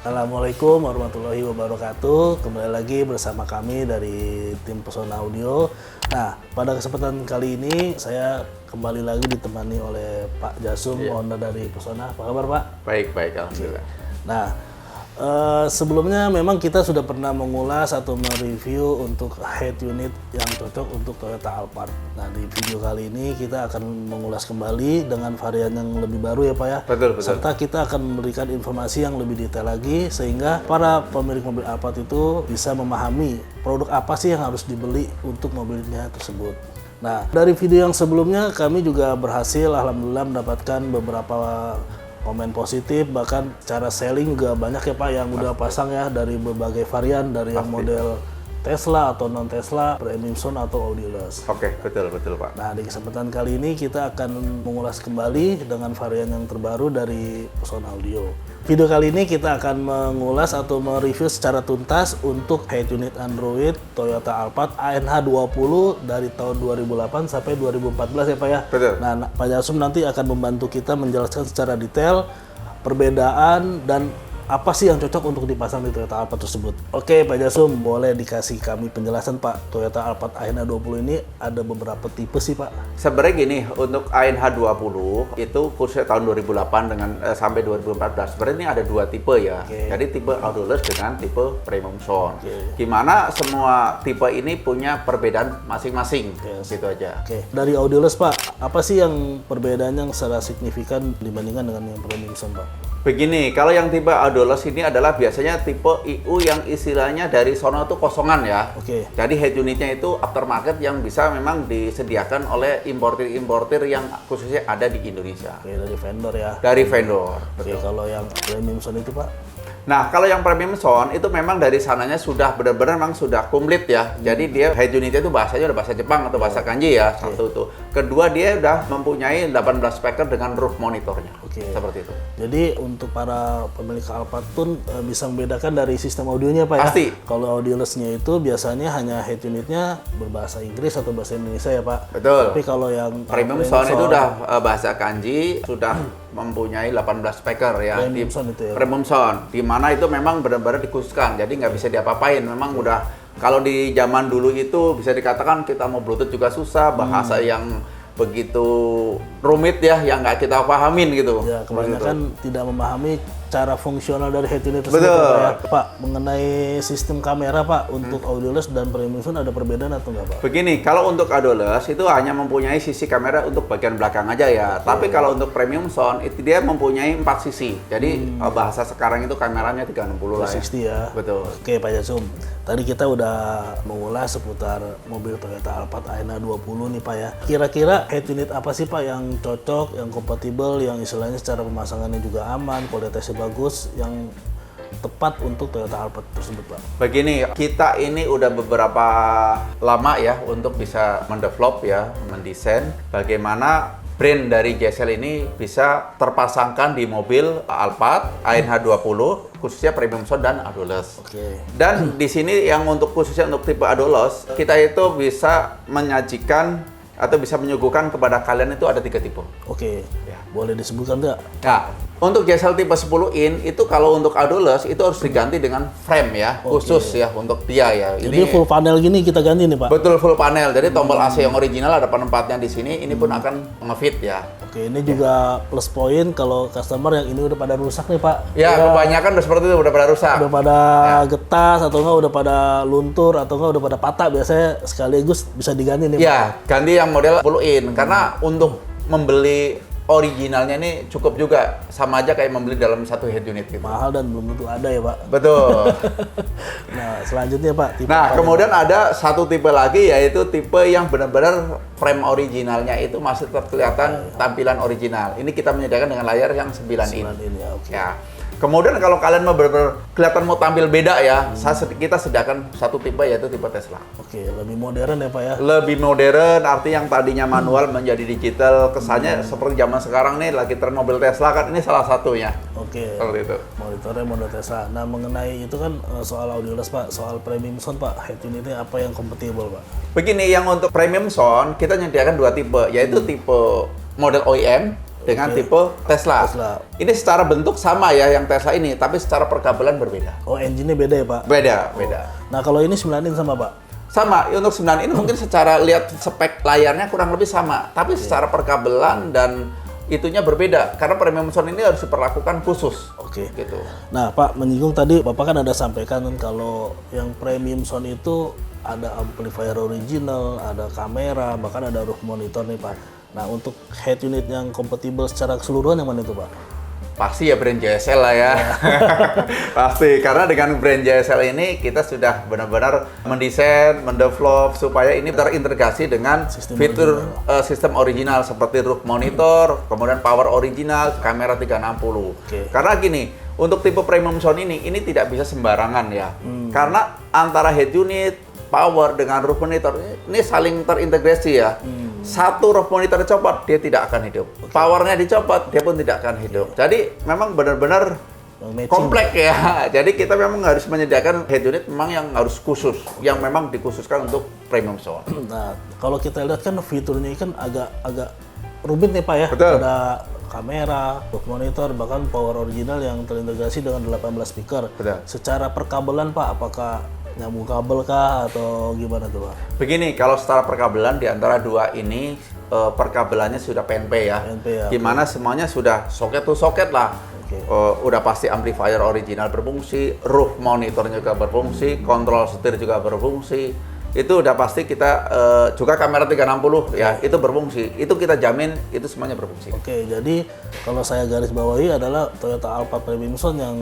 Assalamualaikum warahmatullahi wabarakatuh. Kembali lagi bersama kami dari tim Pesona Audio. Nah, pada kesempatan kali ini saya kembali lagi ditemani oleh Pak Jasum, owner dari Pesona. Apa kabar, Pak? Baik, alhamdulillah. Nah, sebelumnya memang kita sudah pernah mengulas atau mereview untuk head unit yang cocok untuk Toyota Alphard. Nah, di video kali ini kita akan mengulas kembali dengan varian yang lebih baru ya Pak ya. Betul. Serta kita akan memberikan informasi yang lebih detail lagi sehingga para pemilik mobil Alphard itu bisa memahami produk apa sih yang harus dibeli untuk mobilnya tersebut. Nah, dari video yang sebelumnya kami juga berhasil alhamdulillah mendapatkan beberapa komen positif, bahkan cara selling juga banyak ya Pak yang udah pasang ya dari berbagai varian, dari yang model Tesla atau non Tesla, Premium Sound atau Audioless. Oke, betul Pak. Nah, di kesempatan kali ini kita akan mengulas kembali dengan varian yang terbaru dari Pesona Audio. Video kali ini kita akan mengulas atau mereview secara tuntas untuk head unit Android Toyota Alphard ANH 20 dari tahun 2008 sampai 2014 ya Pak ya. Betul. Nah, Pak Jasum nanti akan membantu kita menjelaskan secara detail perbedaan dan apa sih yang cocok untuk dipasang di Toyota Alphard tersebut. Oke Pak Jasum, boleh dikasih kami penjelasan Pak, Toyota Alphard ANH 20 ini ada beberapa tipe sih Pak? Sebenarnya gini, untuk ANH 20 itu khususnya tahun 2008 dengan sampai 2014. Sebenarnya ini ada dua tipe ya. Jadi tipe Audioless dengan tipe Premium Sound. Gimana semua tipe ini punya perbedaan masing-masing. Gitu aja. Dari Audioless Pak, apa sih yang perbedaannya yang secara signifikan dibandingkan dengan yang Premium Sound Pak? Begini, kalau yang tipe Audioless ini adalah biasanya tipe IU yang istilahnya dari sono itu kosongan ya. Jadi head unitnya itu aftermarket yang bisa memang disediakan oleh importir-importir yang khususnya ada di Indonesia. Dari vendor ya? Dari vendor. Kalau yang Premium Sound itu Pak? Nah, kalau yang Premium Sound itu memang dari sananya sudah benar-benar memang sudah komplit ya. Jadi dia head unitnya itu bahasanya udah bahasa Jepang atau bahasa Kanji ya. Satu itu. Kedua, dia udah mempunyai 18 speaker dengan roof monitornya. Seperti itu. Jadi untuk para pemilik Alphard pun bisa membedakan dari sistem audionya Pak ya? Pasti. Kalau Audioless-nya itu biasanya hanya head unitnya berbahasa Inggris atau bahasa Indonesia ya Pak? Betul. Tapi kalau yang Premium Sound itu udah bahasa Kanji, sudah mempunyai 18 speaker ya. Premium Sound itu ya? Premium Sound. Di mana itu memang benar-benar dikhususkan, jadi nggak bisa diapa-apain. Memang udah, kalau di zaman dulu itu bisa dikatakan kita mau Bluetooth juga susah, bahasa yang begitu rumit ya, yang nggak kita pahamin gitu. Ya, kebanyakan tidak memahami cara fungsional dari head unit tersebut ya. Pak, mengenai sistem kamera Pak, untuk Audioless dan Premium Sound ada perbedaan atau nggak Pak? Begini, kalau untuk Audioless itu hanya mempunyai sisi kamera untuk bagian belakang aja ya. Tapi kalau untuk Premium Sound itu dia mempunyai 4 sisi. Jadi bahasa sekarang itu kameranya 360 lah ya. 360 ya. Betul. Oke Pak Jasum, tadi kita udah mengulas seputar mobil Toyota Alphard ANH 20 nih Pak ya. Kira-kira head unit apa sih Pak yang cocok, yang kompatibel, yang istilahnya secara pemasangannya juga aman, kualitasnya bagus, yang tepat untuk Toyota Alphard tersebut Pak? Begini, kita ini udah beberapa lama ya untuk bisa mendevelop ya, mendesain bagaimana brand dari GSL ini bisa terpasangkan di mobil Alphard ANH 20 khususnya Premium Sound dan Audioless. Dan di sini yang untuk khususnya untuk tipe Audioless, kita itu bisa menyajikan atau bisa menyuguhkan kepada kalian itu ada 3 tipe. Boleh disebutkan nggak? Ya, untuk GSL tipe 10 in itu kalau untuk Audioless itu harus diganti dengan frame ya, khusus ya untuk dia ya. Jadi full panel gini kita ganti nih Pak? Betul, full panel. Jadi tombol AC yang original ada penempatnya di sini, ini pun akan nge-fit ya. Ini juga plus poin kalau customer yang ini udah pada rusak nih Pak. Ya, kebanyakan udah seperti itu, udah pada rusak. Udah pada getas atau enggak udah pada luntur atau enggak udah pada patah, biasanya sekaligus bisa diganti nih Pak. Ya, ganti yang model 10 in karena untuk membeli originalnya ini cukup juga, sama aja kayak membeli dalam satu head unit gitu. Mahal dan belum tentu ada ya Pak. Betul. Nah, selanjutnya Pak, tipe kemudian ada satu tipe lagi yaitu tipe yang benar-benar frame originalnya itu masih kelihatan tampilan original. Ini kita menyediakan dengan layar yang 9 in. Ya. Kemudian kalau kalian mau kelihatan mau tampil beda ya, kita sediakan satu tipe yaitu tipe Tesla. Lebih modern ya Pak ya? Lebih modern, arti yang tadinya manual menjadi digital, kesannya seperti zaman sekarang nih lagi tren mobil Tesla kan, ini salah satunya. Seperti itu. Monitornya model Tesla. Nah, mengenai itu kan soal Audioless Pak, soal Premium Sound Pak, head unitnya apa yang kompatibel Pak? Begini, yang untuk Premium Sound kita menyediakan 2 tipe, yaitu tipe model OEM dengan Oke. tipe Tesla. Tesla. Ini secara bentuk sama ya yang Tesla ini, tapi secara perkabelan berbeda. Oh, engine-nya beda ya, Pak? Beda. Nah, kalau ini 9 in sama, Pak? Sama, untuk 9 ini mungkin secara lihat spek layarnya kurang lebih sama, tapi secara perkabelan dan itunya berbeda karena premium sound ini harus diperlakukan khusus. Oke. Gitu. Nah, Pak, menyinggung tadi Bapak kan ada sampaikan kan kalau yang premium sound itu ada amplifier original, ada kamera, bahkan ada roof monitor nih, Pak. Nah, untuk head unit yang kompatibel secara keseluruhan yang mana itu, Pak? Pasti ya brand JSL lah ya. Pasti, karena dengan brand JSL ini kita sudah benar-benar mendesain, mendevelop supaya ini terintegrasi dengan Sistem fitur sistem original seperti roof monitor, kemudian power original, kamera 360. Oke. Karena gini, untuk tipe premium sound ini tidak bisa sembarangan ya. Karena antara head unit, power dengan roof monitor ini saling terintegrasi ya. Satu roof monitor dicopot, dia tidak akan hidup. Powernya dicopot, dia pun tidak akan hidup. Jadi memang benar-benar Matching. kompleks ya. Jadi kita memang harus menyediakan head unit memang yang harus khusus, yang memang dikhususkan untuk premium sound. Nah, kalau kita lihat kan fiturnya kan agak rumit nih, Pak ya. Betul. Ada kamera, roof monitor, bahkan power original yang terintegrasi dengan 18 speaker. Betul. Secara perkabelan, Pak, apakah nyambung kabel kah atau gimana tuh, Pak? Begini, kalau secara perkabelan di antara dua ini perkabelannya sudah PNP ya. PNP ya, Gimana semuanya sudah soket to soket lah. Oke. Udah pasti amplifier original berfungsi, roof monitornya juga berfungsi, kontrol setir juga berfungsi. Itu udah pasti kita juga kamera 360 ya, itu berfungsi. Itu kita jamin itu semuanya berfungsi. Oke, jadi kalau saya garis bawahi adalah Toyota Alphard Premium Sound yang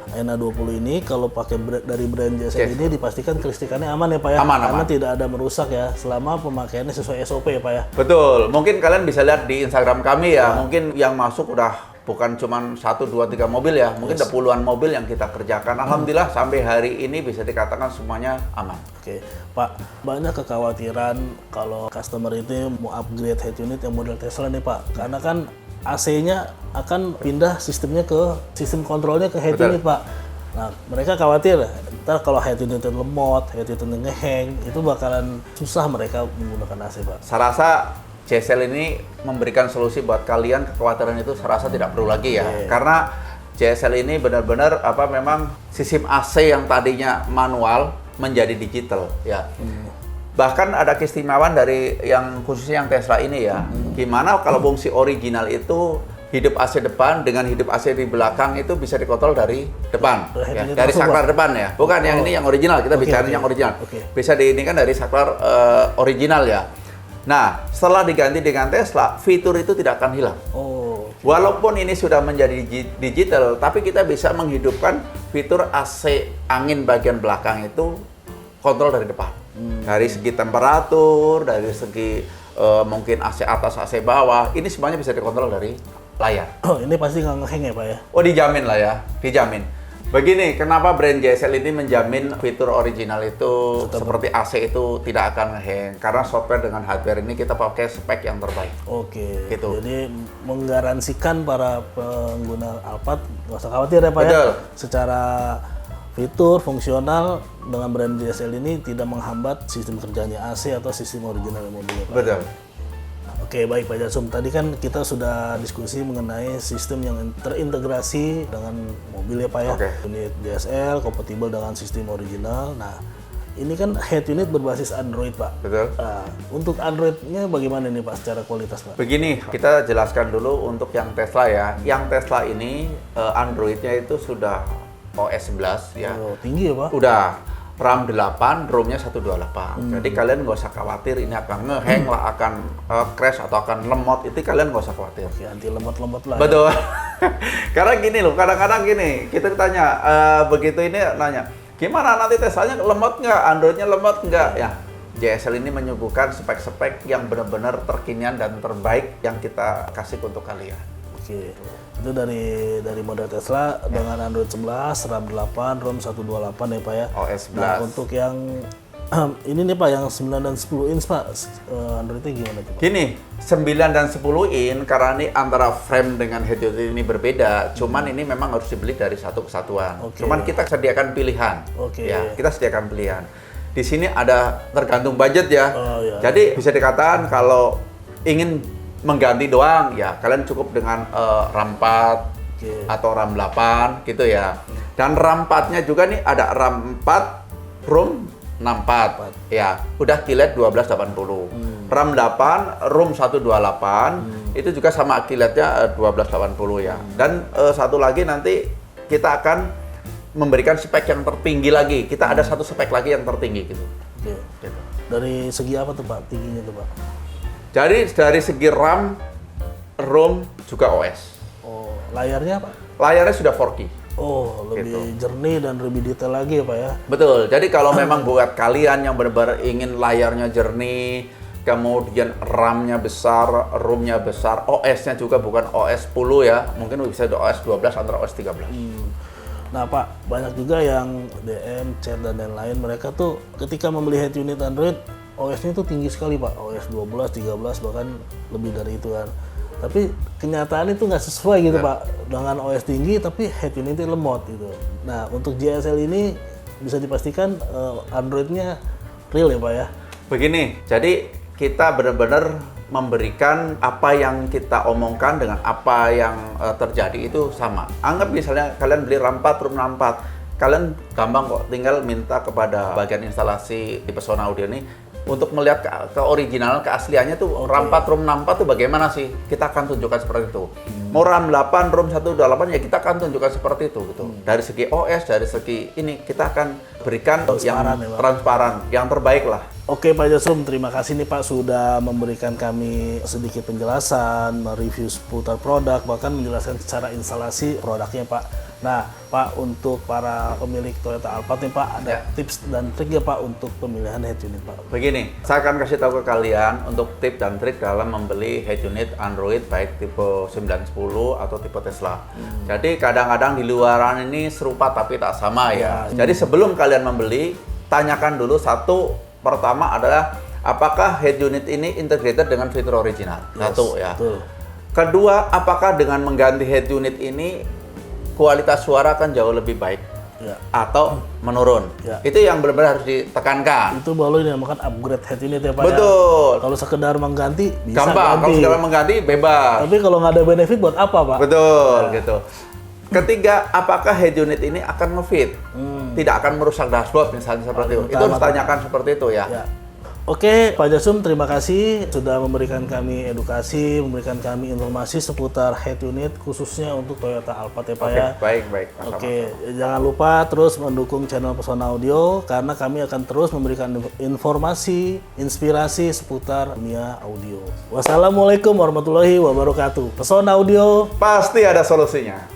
NA20 ini kalau pakai dari brand JSL Yes. ini dipastikan kelistrikannya aman ya, Pak ya? Aman, Karena aman. tidak ada merusak ya selama pemakaiannya sesuai SOP ya, Pak ya? Betul, mungkin kalian bisa lihat di Instagram kami ya, mungkin yang masuk udah bukan cuma 1, 2, 3 mobil ya, mungkin ada puluhan mobil yang kita kerjakan. Alhamdulillah sampai hari ini bisa dikatakan semuanya aman. Oke, Pak, banyak kekhawatiran kalau customer itu mau upgrade head unit yang model Tesla nih, Pak. Karena kan AC-nya akan pindah sistemnya ke sistem kontrolnya ke head Betul. unit, Pak. Nah, mereka khawatir ntar kalau head unit lemot, head unit ngeheng, itu bakalan susah mereka menggunakan AC, Pak. Saya rasa JSL ini memberikan solusi buat kalian, kekhawatiran itu saya rasa tidak perlu lagi ya. Oke. Karena JSL ini benar-benar memang sistem AC yang tadinya manual menjadi digital ya. Bahkan ada keistimewaan dari yang khususnya yang Tesla ini ya. Gimana kalau fungsi original itu hidup AC depan dengan hidup AC di belakang itu bisa dikontrol dari depan, Dari ya, head unit dari langsung, saklar Pak? depan ya. Bukan yang ini yang original, kita Oke, bicara oke. yang original. Oke. Bisa diinikan dari saklar original ya. Nah, setelah diganti dengan Tesla, fitur itu tidak akan hilang. Oh, Walaupun ini sudah menjadi digital, tapi kita bisa menghidupkan fitur AC angin bagian belakang itu kontrol dari depan. Dari segi temperatur, dari segi mungkin AC atas, AC bawah, ini semuanya bisa dikontrol dari layar. oh, ini pasti nggak ngeheng ya, Pak ya? Oh, dijamin lah ya, dijamin. Begini, kenapa brand JSL ini menjamin fitur original itu seperti AC itu tidak akan ngehang? Karena software dengan hardware ini kita pakai spek yang terbaik. Oke, Gitu. jadi menggaransikan para pengguna Alphard nggak usah khawatir ya, Pak ya. Betul. Secara fitur, fungsional dengan brand JSL ini tidak menghambat sistem kerjanya AC atau sistem original mobilnya, Pak. Betul. Oke, baik Pak Jasum. Tadi kan kita sudah diskusi mengenai sistem yang terintegrasi dengan mobil ya, Pak ya. Oke. Unit JSL kompatibel dengan sistem original. Nah, ini kan head unit berbasis Android, Pak. Betul. Nah, untuk Android-nya bagaimana nih, Pak, secara kualitas, Pak? Begini, kita jelaskan dulu untuk yang Tesla ya. Yang Tesla ini Android-nya itu sudah OS 11 ya. Oh, tinggi ya, Pak? Udah RAM 8, ROM-nya 128. Jadi kalian nggak usah khawatir ini akan ngehang lah, akan crash atau akan lemot. Itu kalian nggak usah khawatir. Oke, anti lemot-lemot lah. Betul. Karena gini loh, kadang-kadang gini, kita ditanya, begitu ini nanya, gimana nanti Teslanya lemot nggak, Android-nya lemot nggak? Ya, JSL ini menyuguhkan spek-spek yang benar-benar terkinian dan terbaik yang kita kasih untuk kalian. Oke. Itu dari model Tesla dengan Android 11, RAM 8, ROM 128 ya, Pak ya. OS 11. Nah, untuk yang ini nih, Pak, yang 9 dan 10 inch, Pak, Androidnya gimana tuh, Pak? Gini, 9 dan 10 in karena ini antara frame dengan head unit ini berbeda, cuman ini memang harus dibeli dari satu kesatuan. Oke. Cuman kita sediakan pilihan. Oke. Ya, kita sediakan pilihan. Di sini ada tergantung budget ya. Oh, iya. Jadi bisa dikatakan kalau ingin mengganti doang, ya kalian cukup dengan RAM 4 atau RAM 8 gitu ya. Dan RAM 4-nya juga nih ada RAM 4, ROM 64. Ya, udah QLED 1280. RAM 8, ROM 128. Itu juga sama QLED-nya 1280 ya. Dan satu lagi nanti kita akan memberikan spek yang tertinggi lagi. Kita ada satu spek lagi yang tertinggi gitu. Oke. Gitu. Dari segi apa tuh Pak tingginya tuh Pak? Jadi dari segi RAM, ROM juga OS. Oh, layarnya Pak? Layarnya sudah 4K. Oh, lebih Gitu. jernih dan lebih detail lagi ya Pak ya? Betul. Jadi kalau memang buat kalian yang benar-benar ingin layarnya jernih, kemudian RAM-nya besar, ROM-nya besar, OS-nya juga bukan OS 10 ya, mungkin bisa di OS 12 atau OS 13. Nah Pak, banyak juga yang DM, chat dan lain-lain, mereka tuh ketika membeli head unit Android, OS-nya tuh tinggi sekali Pak, OS 12, 13, bahkan lebih dari itu kan. Tapi kenyataan itu nggak sesuai gitu Pak, dengan OS tinggi tapi head unitnya lemot gitu. Nah untuk JSL ini bisa dipastikan Android-nya real ya Pak ya? Begini, jadi kita benar-benar memberikan apa yang kita omongkan dengan apa yang terjadi itu sama. Anggap misalnya kalian beli RAM 4, ROM 64, kalian gampang kok tinggal minta kepada bagian instalasi di Pesona Audio ini untuk melihat ke original, keasliannya tuh RAM 4, ROM 64 tuh bagaimana sih? Kita akan tunjukkan seperti itu. Mau RAM 8, ROM 128 ya kita akan tunjukkan seperti itu gitu. Dari segi OS, dari segi ini kita akan berikan yang transparan, yang terbaik lah. Oke Pak Jasrum, terima kasih nih Pak sudah memberikan kami sedikit penjelasan, mereview seputar produk, bahkan menjelaskan cara instalasi produknya Pak. Nah Pak, untuk para pemilik Toyota Alphard nih Pak, ada tips dan trik ya Pak untuk pemilihan head unit Pak? Begini, saya akan kasih tahu ke kalian untuk tips dan trik dalam membeli head unit Android baik tipe 910 atau tipe Tesla. Jadi kadang-kadang di luaran ini serupa tapi tak sama ya. Jadi sebelum kalian membeli, tanyakan dulu satu. Pertama adalah apakah head unit ini integrated dengan fitur original? Satu ya. Betul. Kedua, apakah dengan mengganti head unit ini kualitas suara akan jauh lebih baik atau menurun? Itu yang benar-benar harus ditekankan. Itu baru dinamakan upgrade head unit ya Pak. Betul. Ya? Kalau sekedar mengganti bisa gampang. ganti. Kalau sekedar mengganti bebas. Tapi kalau nggak ada benefit buat apa Pak? Betul gitu. Ketiga, apakah head unit ini akan nge-fit? Tidak akan merusak dashboard misalnya seperti itu. Itu harus tanyakan seperti itu ya. Oke, Pak Jasrum, terima kasih sudah memberikan kami edukasi, memberikan kami informasi seputar head unit khususnya untuk Toyota Alphard ya Pak ya. Baik. Oke, jangan lupa terus mendukung channel Pesona Audio karena kami akan terus memberikan informasi, inspirasi seputar dunia audio. Wassalamualaikum warahmatullahi wabarakatuh. Pesona Audio pasti ada solusinya.